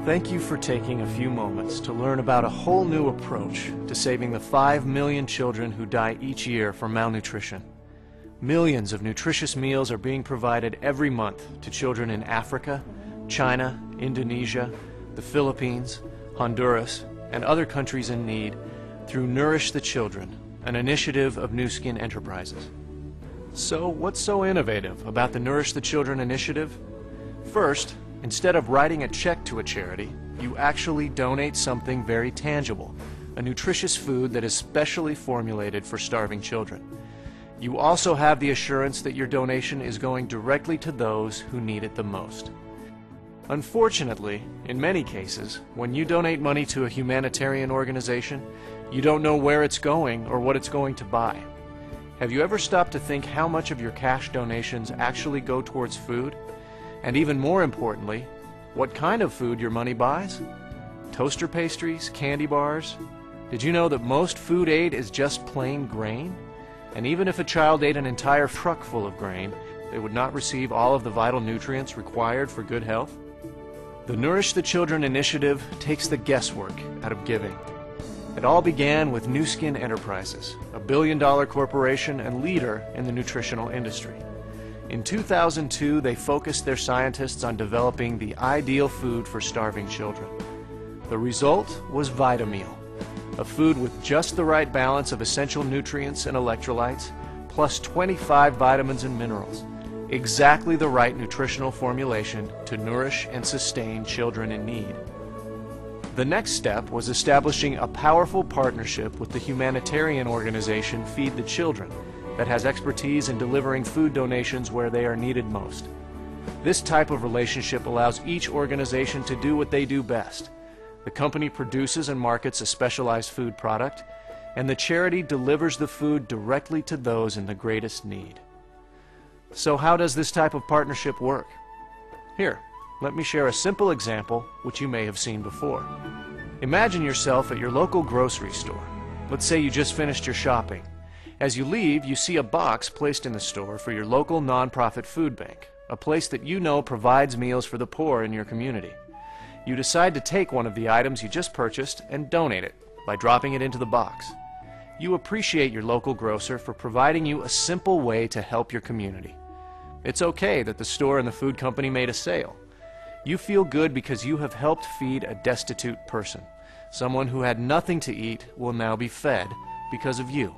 Thank you for taking a few moments to learn about a whole new approach to saving the 5 million children who die each year from malnutrition. Millions of nutritious meals are being provided every month to children in Africa, China, Indonesia, the Philippines, Honduras, and other countries in need through Nourish the Children, an initiative of Nu Skin Enterprises. So, what's so innovative about the Nourish the Children initiative? First, instead of writing a check to a charity, you actually donate something very tangible, a nutritious food that is specially formulated for starving children. You also have the assurance that your donation is going directly to those who need it the most. Unfortunately, in many cases, when you donate money to a humanitarian organization, you don't know where it's going or what it's going to buy. Have you ever stopped to think how much of your cash donations actually go towards food? And even more importantly, what kind of food your money buys? Toaster pastries, candy bars? Did you know that most food aid is just plain grain? And even if a child ate an entire truck full of grain, they would not receive all of the vital nutrients required for good health? The Nourish the Children initiative takes the guesswork out of giving. It all began with Nu Skin Enterprises, a billion-dollar corporation and leader in the nutritional industry. In 2002, they focused their scientists on developing the ideal food for starving children. The result was Vitameal, a food with just the right balance of essential nutrients and electrolytes, plus 25 vitamins and minerals, exactly the right nutritional formulation to nourish and sustain children in need. The next step was establishing a powerful partnership with the humanitarian organization Feed the Children, that has expertise in delivering food donations where they are needed most. This type of relationship allows each organization to do what they do best. The company produces and markets a specialized food product, and the charity delivers the food directly to those in the greatest need. So how does this type of partnership work? Here, let me share a simple example which you may have seen before. Imagine yourself at your local grocery store. Let's say you just finished your shopping. As you leave, you see a box placed in the store for your local nonprofit food bank, a place that you know provides meals for the poor in your community. You decide to take one of the items you just purchased and donate it by dropping it into the box. You appreciate your local grocer for providing you a simple way to help your community. It's okay that the store and the food company made a sale. You feel good because you have helped feed a destitute person. Someone who had nothing to eat will now be fed because of you.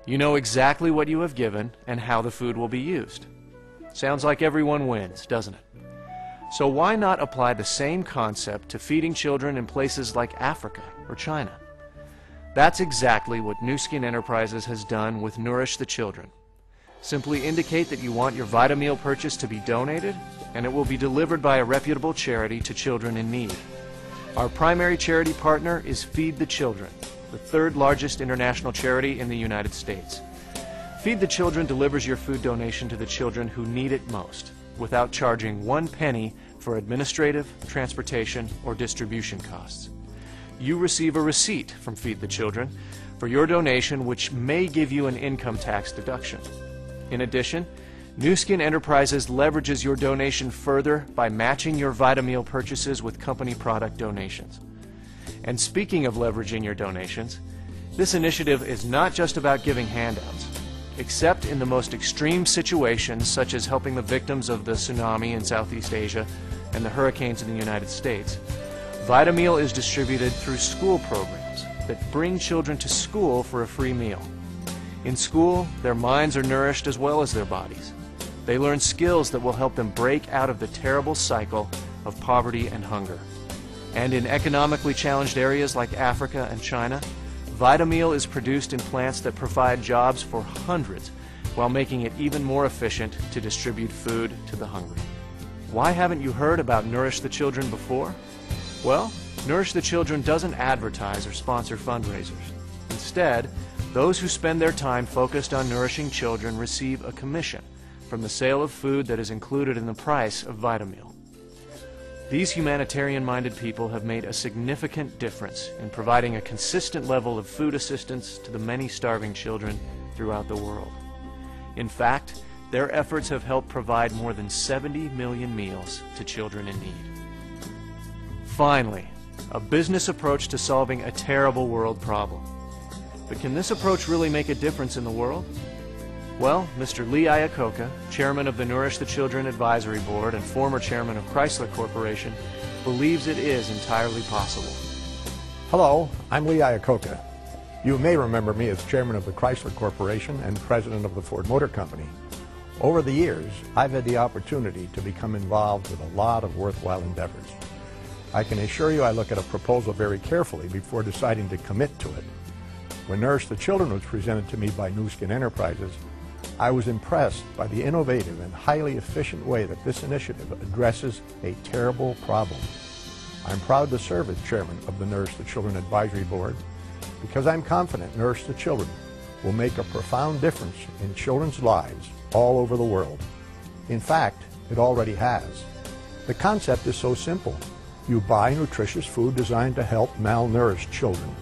You know exactly what you have given and how the food will be used. Sounds like everyone wins, doesn't it? So why not apply the same concept to feeding children in places like Africa or China? That's exactly what Nu Skin Enterprises has done with Nourish the Children. Simply indicate that you want your Vitameal purchase to be donated, and it will be delivered by a reputable charity to children in need. Our primary charity partner is Feed the Children, the third largest international charity in the United States. Feed the Children delivers your food donation to the children who need it most, without charging 1 penny for administrative, transportation, or distribution costs. You receive a receipt from Feed the Children for your donation, which may give you an income tax deduction. In addition, Nu Skin Enterprises leverages your donation further by matching your Vitameal purchases with company product donations. And speaking of leveraging your donations, this initiative is not just about giving handouts. Except in the most extreme situations, such as helping the victims of the tsunami in Southeast Asia and the hurricanes in the United States, Vitameal is distributed through school programs that bring children to school for a free meal. In school, their minds are nourished as well as their bodies. They learn skills that will help them break out of the terrible cycle of poverty and hunger. And in economically challenged areas like Africa and China, Vitameal is produced in plants that provide jobs for hundreds, while making it even more efficient to distribute food to the hungry. Why haven't you heard about Nourish the Children before? Well, Nourish the Children doesn't advertise or sponsor fundraisers. Instead, those who spend their time focused on nourishing children receive a commission from the sale of food that is included in the price of Vitameal. These humanitarian-minded people have made a significant difference in providing a consistent level of food assistance to the many starving children throughout the world. In fact, their efforts have helped provide more than 70 million meals to children in need. Finally, a business approach to solving a terrible world problem. But can this approach really make a difference in the world? Well, Mr. Lee Iacocca, chairman of the Nourish the Children Advisory Board and former chairman of Chrysler Corporation, believes it is entirely possible. Hello, I'm Lee Iacocca. You may remember me as chairman of the Chrysler Corporation and president of the Ford Motor Company. Over the years, I've had the opportunity to become involved with a lot of worthwhile endeavors. I can assure you I look at a proposal very carefully before deciding to commit to it. When Nourish the Children was presented to me by New Skin Enterprises, I was impressed by the innovative and highly efficient way that this initiative addresses a terrible problem. I'm proud to serve as chairman of the Nourish the Children Advisory Board because I'm confident Nourish the Children will make a profound difference in children's lives all over the world. In fact, it already has. The concept is so simple. You buy nutritious food designed to help malnourished children.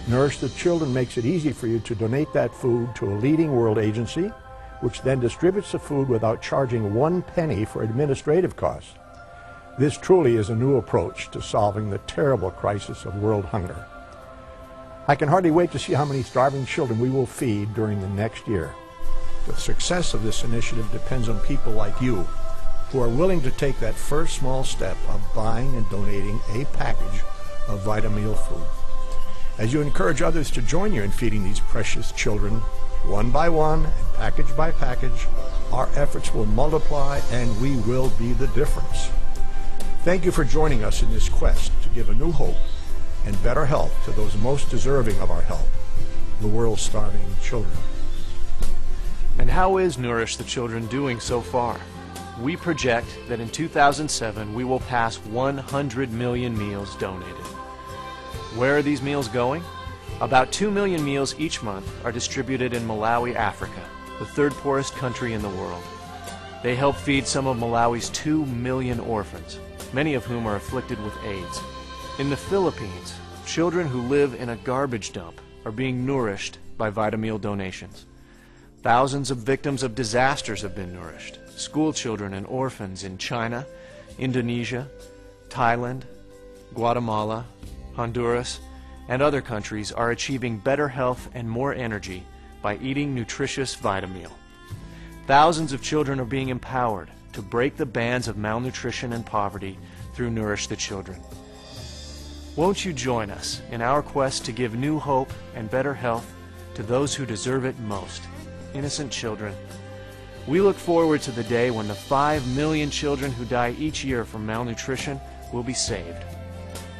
Nourish the Children makes it easy for you to donate that food to a leading world agency, which then distributes the food without charging 1 penny for administrative costs. This truly is a new approach to solving the terrible crisis of world hunger. I can hardly wait to see how many starving children we will feed during the next year. The success of this initiative depends on people like you, who are willing to take that first small step of buying and donating a package of Vitameal food. As you encourage others to join you in feeding these precious children, one by one and package by package, our efforts will multiply and we will be the difference. Thank you for joining us in this quest to give a new hope and better health to those most deserving of our help, the world's starving children. And how is Nourish the Children doing so far? We project that in 2007 we will pass 100 million meals donated. Where are these meals going? About 2 million meals each month are distributed in Malawi, Africa, the third poorest country in the world. They help feed some of Malawi's 2 million orphans, many of whom are afflicted with AIDS. In the Philippines, children who live in a garbage dump are being nourished by Vitameal donations. Thousands of victims of disasters have been nourished. School children and orphans in China, Indonesia, Thailand, Guatemala, Honduras, and other countries are achieving better health and more energy by eating nutritious Vitameal. Thousands of children are being empowered to break the bands of malnutrition and poverty through Nourish the Children. Won't you join us in our quest to give new hope and better health to those who deserve it most, innocent children? We look forward to the day when the 5 million children who die each year from malnutrition will be saved.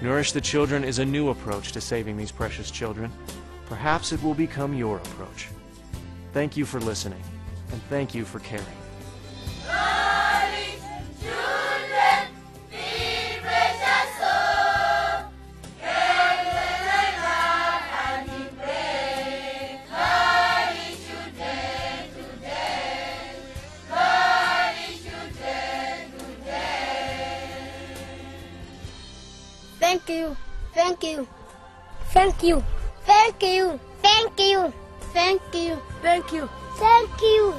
Nourish the Children is a new approach to saving these precious children. Perhaps it will become your approach. Thank you for listening, and thank you for caring. Nourish children, feed precious souls. Care and love and we pray. Nourish children today. Nourish children today. Thank you. Thank you. Thank you. Thank you. Thank you. Thank you. Thank you. Thank you.